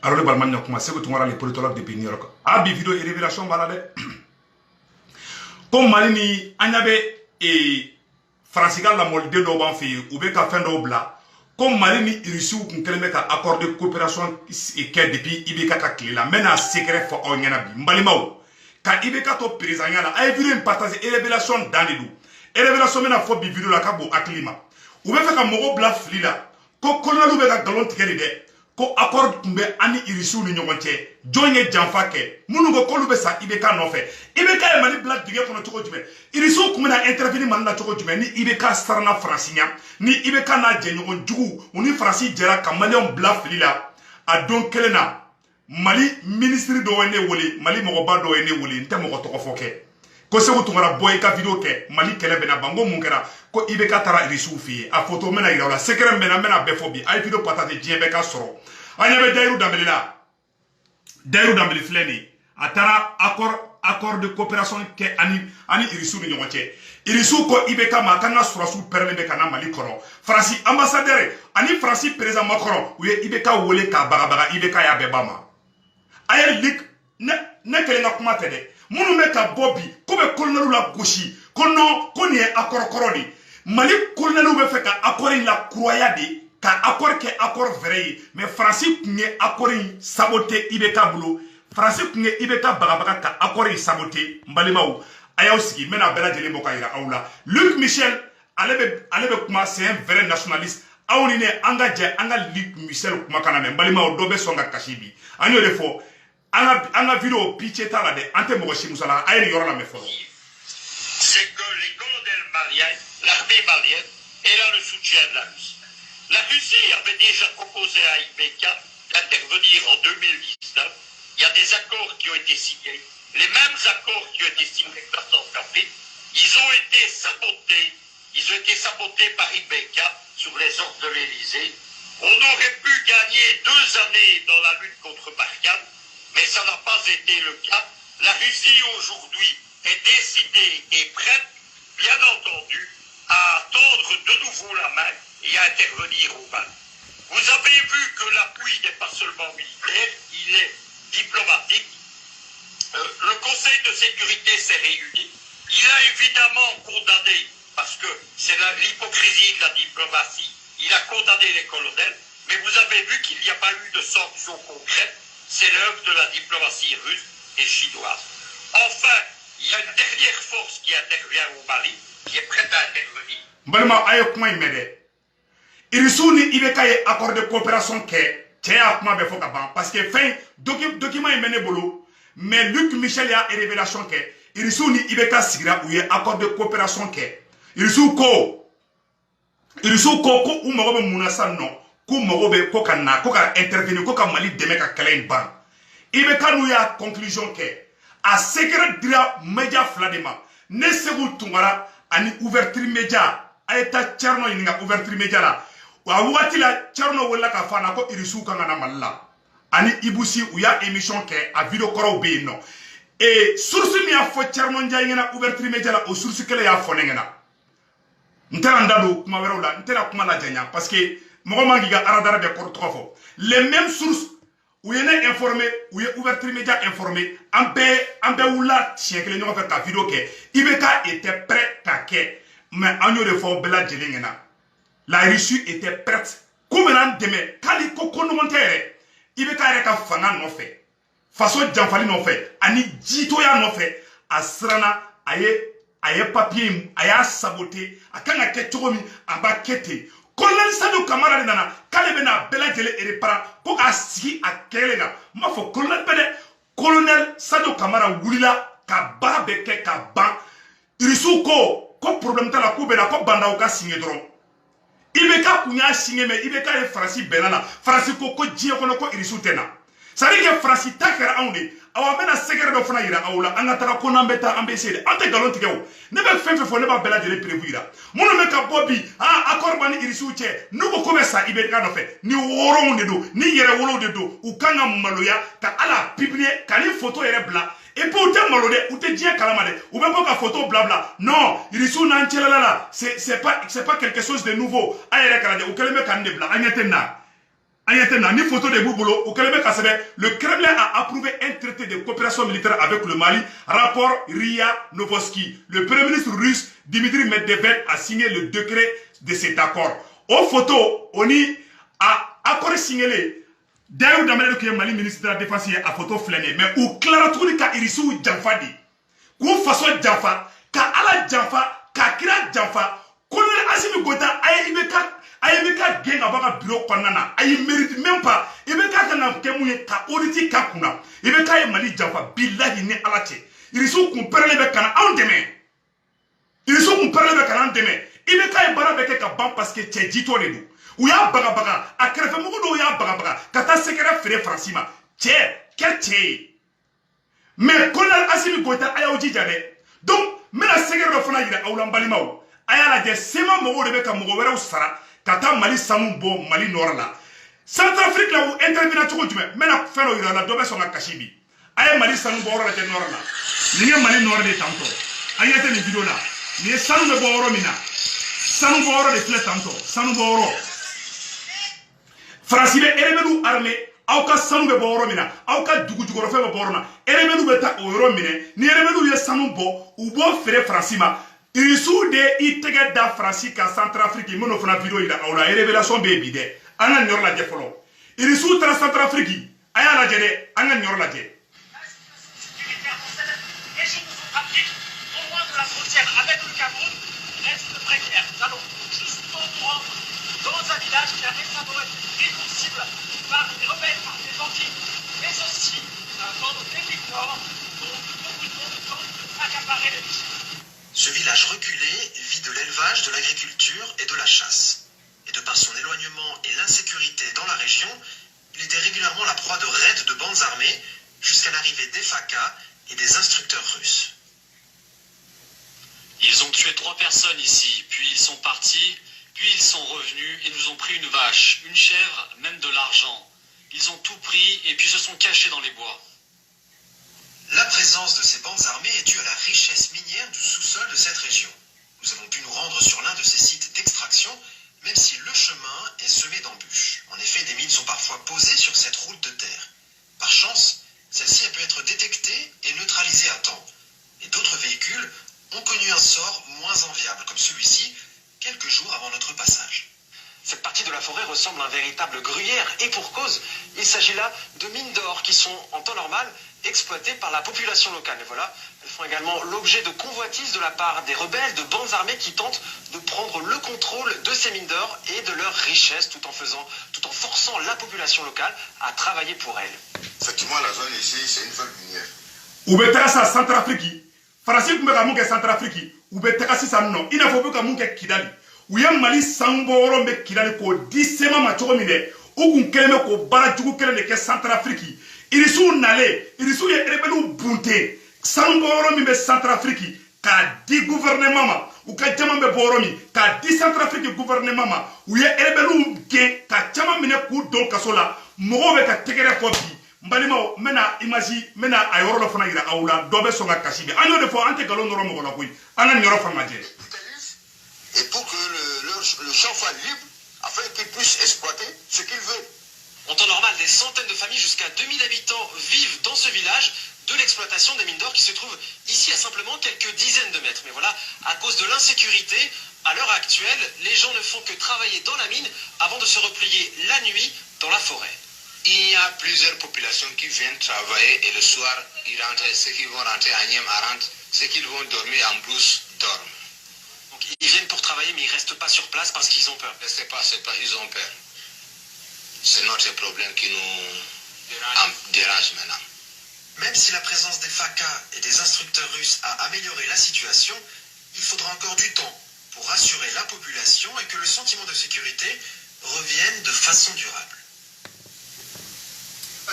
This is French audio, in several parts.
Alors le balman a commencé que tu auras les politologues depuis New York. Ah, bi vidéo et révélation balade. Comme Malini, Agnabe et Francigal la molde d'Oban fait, ou bien qu'à fin d'Obla. Comme Malini, il reçut qu'on crée qu'à accorder coopération et qu'elle depuis Ibeka Kakli, la mène à secret pour Onyanabi. Mbalimao. Quand Ibeka to président là, a évidemment partagé et révélation dans les deux. Et révélation mène à faux bi vidéo la cabo à climat. Ou bien fait qu'à Moro Bla Flila. Ko kolonelu be ka galon tigɛli dɛ ko accord tun bɛ ani irisiw ni ɲɔgɔn cɛ jɔn ye janfa kɛ minnu ko k'olu bɛ sa IBK nɔfɛ IBK ye Mali bila dingɛ kɔnɔ cogo jumɛn irisiw tun bɛna intervenir Mali la cogo jumɛn ni IBK sarana Faransi ɲa ni IBK n'a jɛɲɔgɔn jugu u ni Faransi jɛra ka maliyɛnw bila fili la a don kelen na Mali ministre dɔw ye ne wele Mali mɔgɔba dɔw ye ne wele n tɛ mɔgɔ tɔgɔ fɔ kɛ ko Segu Tunkara bɔ i ka video kɛ Mali kɛlɛ bɛna ban ko mun kɛra ko IBK taara irisiw fɛ yen a photo mena yira o la secret bɛna mena bɛɛ fɔ bi a ye video partage diɲɛ bɛɛ ka sɔrɔ an ɲɛ bɛ Dayiru Dambele la Dayiru Dambele filɛ nin a taara accord de coopération kɛ ani irisiw ni ɲɔgɔn cɛ irisiw ko IBK ma a kan ka sɔrɔsiw pɛrɛnnen bɛ ka na Mali kɔnɔ Faransi ambassadeur ani Faransi président Macron u ye IBK wele k'a bagabaga IBK y'a bɛɛ ba ma a ye lik ne kelen ka kuma tɛ dɛ minnu bɛ ka bɔ bi ko bɛ colonel la gosi ko non ko nin ye accord kɔrɔ de Mali colonel bɛ fɛ ka accord in la croya de ka accord kɛ accord vrai ye mais Faransi tun ye accord in saboter IBK bolo Faransi tun ye IBK bagabaga ka accord in saboter n balimaw a y'aw sigi n bɛna bɛɛ lajɛlen bɔ ka yira aw la Luc Michel ale bɛ kuma c'est un vrai nationaliste aw ni ne an ka jɛ an ka Luc Michel kumakan na mɛn n balimaw dɔ bɛ sɔn ka kasi bi an y'o de fɔ an ka vidéo pitché t'a la dɛ an tɛ mɔgɔ si musa la a ye nin yɔrɔ lamɛn fɔlɔ. C'est que les colonels maliens, l'armée malienne, est là le soutien de la Russie. La Russie avait déjà proposé à IBK d'intervenir en 2019. Il y a des accords qui ont été signés. Les mêmes accords qui ont été signés par Centrafrique, ils ont été sabotés. Ils ont été sabotés par IBK sur les ordres de l'Élysée. On aurait pu gagner 2 années dans la lutte contre Barkhane, mais ça n'a pas été le cas. La Russie aujourd'hui est décidée et prête, bien entendu, à tendre de nouveau la main et à intervenir au Mali. Vous avez vu que l'appui n'est pas seulement militaire, il est diplomatique. Le Conseil de sécurité s'est réuni. Il a évidemment condamné, parce que c'est l'hypocrisie de la diplomatie, il a condamné les colonels, mais vous avez vu qu'il n'y a pas eu de sanctions concrètes. C'est l'œuvre de la diplomatie russe et chinoise. Enfin, il y a une dernière force qui intervient au Mali, qui est prête à intervenir. Balma ayo kuma imede. Irisu ni IBK ye accord de coopération ke cɛ y'a kuma bɛ fɔ ka ban parce que fin document in bɛ ne bolo mais Luc Michel y'a révélation kɛ Irisu ni IBK sigira u ye accord de coopération kɛ Irisu ko ko u mago bɛ mun na sisan nɔ k'u mago bɛ ko ka na ko ka intervenir ko ka Mali dɛmɛ ka kɛlɛ in ban IBK n'u y'a conclusion kɛ a secret dira média fila de ma ne Segu Tunkara ani ouverture média a ye taa Thierno ɲininka ouverture média la wa waati la Thierno wele k'a fɔ a na ko irisiw kan ka na Mali la ani Ibusi u y'a émission kɛ a vidéo kɔrɔw bɛ yen nɔ source min y'a fɔ Thierno Ndiaye ɲɛna ouverture média la o source kelen y'a fɔ ne ɲɛna n tɛna n da don kuma wɛrɛw la n tɛna kuma la janya parce que mɔgɔ man k'i ka aradara bɛɛ kɔrɔ tɔgɔ fɔ les mêmes sources u ye ne informé u ye ouverture média informé an bɛɛ wula siɲɛ kelen ɲɔgɔn fɛ ka vidéo kɛ IBK était prêt k'a kɛ mais an y'o de fɔ bɛɛ lajɛlen ɲɛna la Russie était prête ko bɛna n dɛmɛ k'ali ko ɲɔgɔn tɛ yɛrɛ IBK yɛrɛ ka fanga nɔfɛ faso janfali nɔfɛ ani jitoya nɔfɛ a siranna a ye papier in a y'a saboter a kan ka kɛ cogo min a b'a kɛ ten Colonel Sadio Kamara de nana k'ale bɛna bɛɛ lajɛlen réparer ko k'a sigi a kɛlen kan n b'a fɔ colonel bɛ dɛ Colonel Sadio Kamara wulila ka baara bɛɛ kɛ ka ban irisiw ko problème t'a la k'u bɛna ko bandaw ka signer dɔrɔn IBK kun y'a signer mais IBK ye Faransi bɛnna la Faransi ko diɲɛ kɔnɔ ko irisiw tɛ na c'est à dire que Faransi ta kɛra anw de aw an bɛna secret dɔ fana yira aw la an ka taga ko n'an bɛ taa an bɛ se de an tɛ nkalon tigɛ o ne bɛ fɛn fɛn fɔ ne b'a bɛɛ lajɛlen prévu yira minnu bɛ ka bɔ bi accord b'an ni irisiw cɛ n'u ko ko bɛ sa IBK nɔfɛ ni wɔɔrɔw de don ni yɛrɛwolow de don u kan ka maloya ka ala publier ka ni photo yɛrɛ bila et puis u tɛ malo dɛ u tɛ diɲɛ kalama dɛ u bɛ bɔ ka photo bila non irisiw n'an cɛlala la c'est pas quelque chose de nouveau a yɛrɛ kala dɛ u kɛlen bɛ ka nin de bila an ɲɛ tɛ nin na Ni photo de Boubolo, au le Kremlin a approuvé un traité de coopération militaire avec le Mali, rapport Ria-Novoski. Le premier ministre russe Dmitry Medvedev a signé le décret de cet accord. Aux photos, on y a accord signé. D'ailleurs, dans le Mali, ministre de la Défense a photo flânée. Mais au Claratouri ka irisu Djanfadi. Kou façon Djanfa, ka ala Djanfa, ka kira Djanfa, Colonel Assimi Goïta a Aïbeka Genga Baga bureau Konana, Aïe mérite même pas. Ibeka Kana Kemouye ka auditi Kakuna. Ibeka e Mali Djanfa, Billahi ne alache. Irisu kumpere le bekana en demain. Irisu kumpere le bekana en demain. Ibeka e bara beke ka ban parce que t'es dit toi les deux. Ou ya baga baga, a krefe mougo ya baga baga, kata sekere fere francima. T'es, quel t'es. Mais Colonel Assimi Goïta aya oji jade. Donc, mena sekere fana yira awulan balimao. Aya la de sema mogo de beka mogo wera usara. Kata Mali Samou Bo Mali Nord là. Centrafrique là où intervient tout le monde. Mais la fin au la dobe son Kashibi. Aye Mali Samou Bo la Nord là. Ni Mali Nord de tanto. Aye te ni vidéo là. Ni Samou de Bo Mina. Samou Bo de fle tanto. Samou Bo. Francile erebelu armée. Auka Samou de Bo Mina. Auka dugu dugu rofe Bo Rona. Erebelu beta o Euro mine. Ni erebelu ye Samou Bo ou Bo fere Francima. Irisu de itege da Franci ka Centrafrique mono fana video ida awla révélation be bi de ana ñor la je folo Irisu tra Centrafrique aya la je de ana ñor la je au loin de la frontière avec le Cameroun reste précaire. Nous allons justement nous rendre dans un village qui a récemment été irréversible par des rebelles, par des bandits, mais aussi dans le pays du Nord dont beaucoup de monde tente d'accaparer les richesses. Ce village reculé vit de l'élevage, de l'agriculture et de la chasse. Et de par son éloignement et l'insécurité dans la région, il était régulièrement la proie de raids de bandes armées jusqu'à l'arrivée des FACA et des instructeurs russes. Ils ont tué 3 personnes ici, puis ils sont partis, puis ils sont revenus et nous ont pris une vache, une chèvre, même de l'argent. Ils ont tout pris et puis se sont cachés dans les bois. La présence de ces bandes armées est due à la richesse minière du sous-sol de cette région. Nous avons pu nous rendre sur l'un de ces sites d'extraction, même si le chemin est semé d'embûches. En effet, des mines sont parfois posées sur cette route de terre. Par chance, celle-ci a pu être détectée et neutralisée à temps. Et d'autres véhicules ont connu un sort moins enviable, comme celui-ci, quelques jours avant notre passage. Cette partie de la forêt ressemble à un véritable gruyère, et pour cause, il s'agit là de mines d'or qui sont, en temps normal, exploitées par la population locale. Et voilà, elles font également l'objet de convoitises de la part des rebelles, de bandes armées qui tentent de prendre le contrôle de ces mines d'or et de leurs richesses, tout en forçant la population locale à travailler pour elles. Effectivement, la zone ici, c'est une zone minière. Ou betasa Centrafrique. Farasi kumeka munke Centrafrique. Ou betasi sa non. Il ne faut pas munke Kidali. Ou ya Mali Samboro me Kidali ko disema machogo mine. Ou kun keleme ko bara jugu keleme ke Centrafrique. Irisu nale, irisu ye rebelu bunte. Samboro mi be Centrafrique. Ka di gouvernement ma. Ou ka jama be boromi. Ka di Centrafrique gouvernement ma. Ou ye rebelu gen. Ka jama mine ku don kasola. Mogo be ka tegere ko bi. Mbalima mena imagi mena ayoro lo fana ira awula dobe songa kashibe anyo de fo ante galon noro mo la kuy ana nyoro fanga je et pour que le champ soit libre afin qu'ils puissent exploiter ce qu'ils veulent. En temps normal, des centaines de familles jusqu'à 2000 habitants vivent dans ce village de l'exploitation des mines d'or qui se trouve ici à simplement quelques dizaines de mètres. Mais voilà, à cause de l'insécurité, à l'heure actuelle, les gens ne font que travailler dans la mine avant de se replier la nuit dans la forêt. Il y a plusieurs populations qui viennent travailler et le soir, ils rentrent, ceux qui vont rentrer à Niem rentrent, ceux qui vont dormir en brousse dorment. Donc ils viennent pour travailler mais ils ne restent pas sur place parce qu'ils ont peur. C'est pas, ils ont peur. C'est notre problème qui nous dérange maintenant. Même si la présence des FACA et des instructeurs russes a amélioré la situation, il faudra encore du temps pour rassurer la population et que le sentiment de sécurité revienne de façon durable.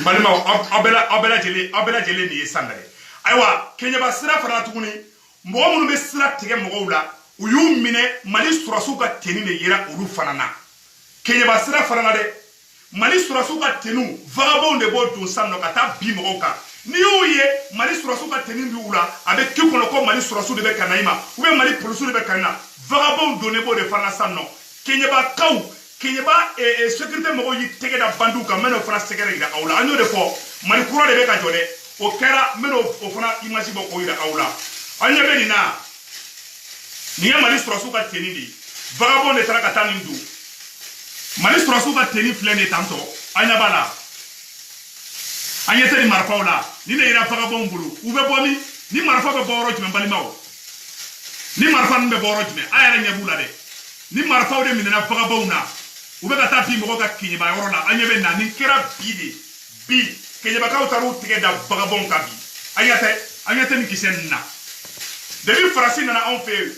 Malima abela jele ni sangare aywa Kenya ba sira fara tuguni mo munu be sira tege mo wula uyu mine Mali surasu ka teni ne yira ulu fanana Kenya ba sira fara na de Mali surasu ka tenu vagabond de bo dun sanno kata bi mo ka ni uye Mali surasu ka teni bi wula avec ki kono ko Mali surasu de be kanaima ou be Mali polisu de be kana vagabond donné bo de fana sanno Kenya ba kaw Kenyeba sécurité mo yi tege da bandu ka meno fana segere ira awla anyo de fo mali kuro de be ka jode o kera meno o fana image bo ko ira awla anyo be ni na ni ya mali strosu ka teni di vagabond de tra ka tanindu mali strosu ka teni flene tanto anya bala anya teni marfaula ni ne ira vagabond bulu ube bomi ni marfa be boro jme bali mawo ni marfa be boro jme ayara nyabula de ni marfa de minena vagabond na ube ka taa bi mɔgɔ ka kiɲɛba yɔrɔ la an ɲɛ bɛ na ni kɛra bi de bi kiɲɛbakaw taara u tigɛ da vagabond kan bi an ɲɛ tɛ nin kisɛ nin na depuis farasi nana anw fɛ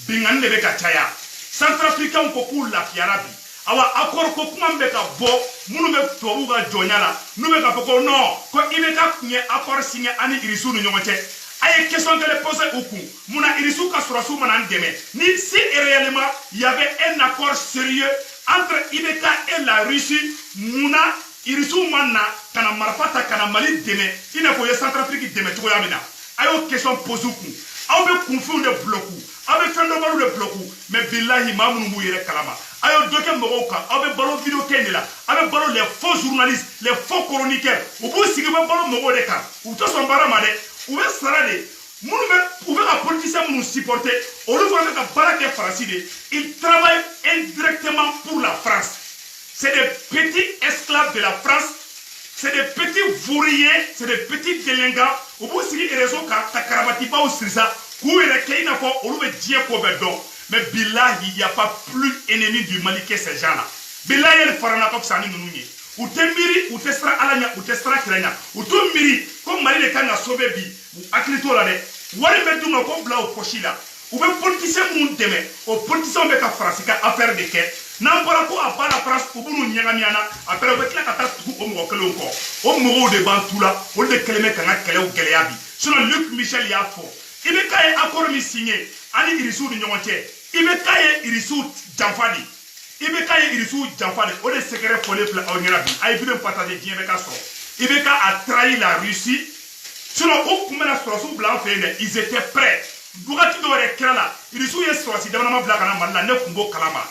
bingani de bɛ ka caya centrafricains ko k'u lafiyara bi awa accord ko kuma bɛ ka bɔ minnu bɛ tubabuw ka jɔnya la n'u bɛ ka fɔ ko non ko IBK kun ye accord signé ani irisiw ni ɲɔgɔn cɛ a ye question kelen posé u kun munna irisiw ka sɔrɔsiw mana n dɛmɛ ni si réellement il y avait un accord sérieux entre IBK et la Russie, Mouna, Irisu Manna, Kana Marfata, Kana Mali Deme, il ne faut pas Centrafrique Deme, tu vois, Amina. Ayo question posée, ayo confus de blocu, ayo fait de blocu, mais billahi Mamoun Mouyere Kalama. Ayo doke Moroka, ayo ballon vidéo Kenela, ayo ballon les faux journalistes, les faux chroniqueurs, ou vous si vous ballon Morodeka, ou tous son baramade, ou vous sarade. Vous pouvez la politicien nous supporter, au lieu de la baraque française, ils travaillent indirectement pour la France. C'est des petits esclaves de la France, c'est des petits ouvriers, c'est des petits délinquants. Au bout de ces raisons, ta caravati pas au Srisa, où il est qu'il a pas, au lieu de dire qu'on veut donc. Mais Billah, il n'y a pas plus ennemi du Mali que ces gens-là. Billah, il est farana comme ça, nous. Ou te miri, ou te sera alanya, ou te sera kiranya, ou te miri, comme Mali le Kanga sauvé bi, ou aklito la de, wari me dunga comme bla au pochi la, ou be politicien moun deme, ou politicien be ka France ka affaire de ke, nan para ko a la France, ou bunu nyanga miana, après ou be kla kata tout o mo kele onko, o mo de bantou la, o de keleme kanga kele ou kele yabi, sinon Luc Michel ya fo, ibe kaye accord mi signé, ani irisu ni nyonche, ibe kaye irisu jamfadi. IBK irisu janfale o de secret folé pla au nyarabi ay bi dem partager bien beka so IBK a trahi la Russie sinon au kumena sorosu blanc fait ils étaient prêts dugati do re krala irisu ye sorosi de ma bla kana malla ne kumbo kalama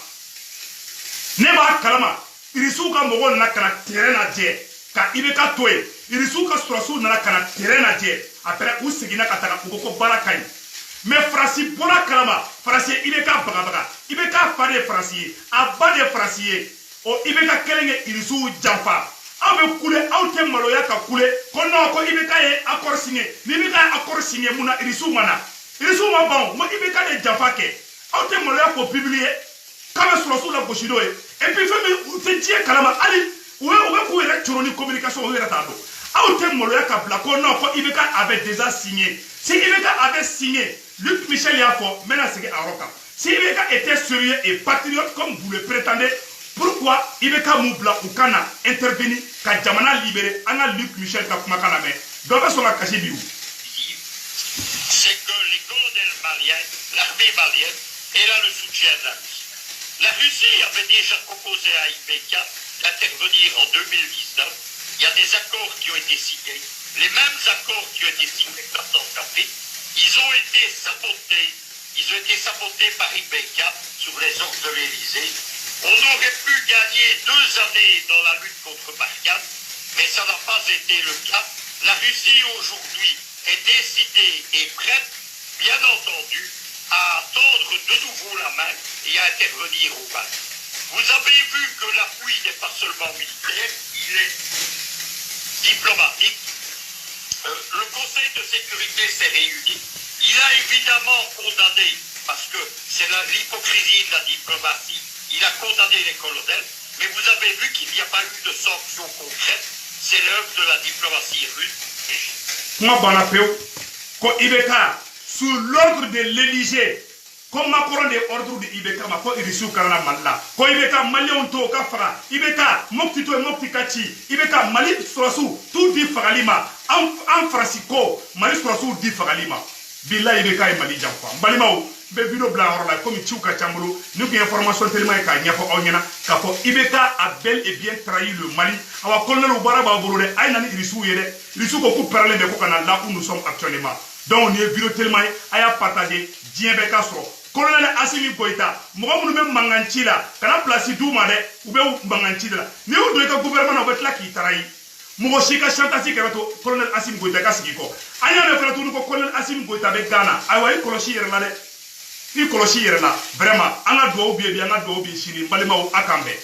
ne ba kalama irisu ka mogo na kana terrain na je ka IBK toye irisu ka sorosu na kana terrain na je après ou sigina kataka ko barakai mais Franci Bola Kalama, Franci IBK Bagabaga, IBK Fade Franci, Abade Franci, o IBK Kelenge Irisu Jamfa. Awe kule, aute maloya ka kule, kono ko IBK ye accord signé, IBK accord signé muna Irisu mana. Irisu ma bon, mo IBK de Jamfa ke. Aute maloya ko publier, kama sorosu la goshido e. Et puis femme te tie Kalama ali, ouwe ko électronique communication ouwe ratado. Aute maloya ka bla kono ko IBK avait déjà signé. Si IBK avait signé, Luc Michel Yafo, maintenant c'est Aroka. Si IBK était sérieux et patriote comme vous le prétendez, pourquoi IBK Moubla ou Kana intervenir, ka Jamana libéré, Anna Luc Michel Kakumakana mais, doit son caché biou. C'est que les colonels maliens, l'armée malienne, est là le soutien de la Russie. La Russie avait déjà proposé à IBK d'intervenir en 2019. Il y a des accords qui ont été signés. Les mêmes accords qui ont été signés par Centrafrique, ils ont été sabotés par IBK sur les ordres de l'Élysée. On aurait pu gagner 2 années dans la lutte contre Barkhane, mais ça n'a pas été le cas. La Russie aujourd'hui est décidée et prête, bien entendu, à tendre de nouveau la main et à intervenir au Mali. Vous avez vu que l'appui n'est pas seulement militaire, il est diplomatique. Le Conseil de sécurité s'est réuni. Il a évidemment condamné, parce que c'est l'hypocrisie de la diplomatie, il a condamné les colonels, mais vous avez vu qu'il n'y a pas eu de sanctions concrètes. C'est l'œuvre de la diplomatie russe. Moi, Banapeo, quand IBK, sous l'ordre de l'Élysée, comme Macron de ordre de IBK, ma ko irisu karana malla. Ko IBK Mali on to ka fara. IBK mokti to mokti kachi. IBK Mali surasu tout di fagalima. En Francisco Mali surasu di fagalima. Bila IBK e Mali jamfa. Balima o be video bla horla comme chiuka chambulu. Nous qui information tellement ka nyafo onyana ka fo IBK a bel et bien trahi le Mali. Awa colonel Oubaraba Bourode ay nani irisu yede. Irisu ko ku parler de ko kana là où nous sommes actuellement. Donc on est vidéo tellement aya partager Dien Beka soro colonel Assimi Goïta mɔgɔ minnu bɛ manganci la kana place d'u ma dɛ u bɛ manganci de la n'i y'u don i ka gouvernement na u bɛ tila k'i tarayi mɔgɔ si ka chantage kɛra to colonel Assimi Goïta ka sigi kɔ an y'a mɛn fana tuguni ko colonel Assimi Goïta bɛ Ghana ayiwa i kɔlɔsi i yɛrɛ la dɛ i kɔlɔsi i yɛrɛ la vraiment an ka dugawu bɛ yen bi an ka dugawu bɛ sini n balimaw a k'an bɛn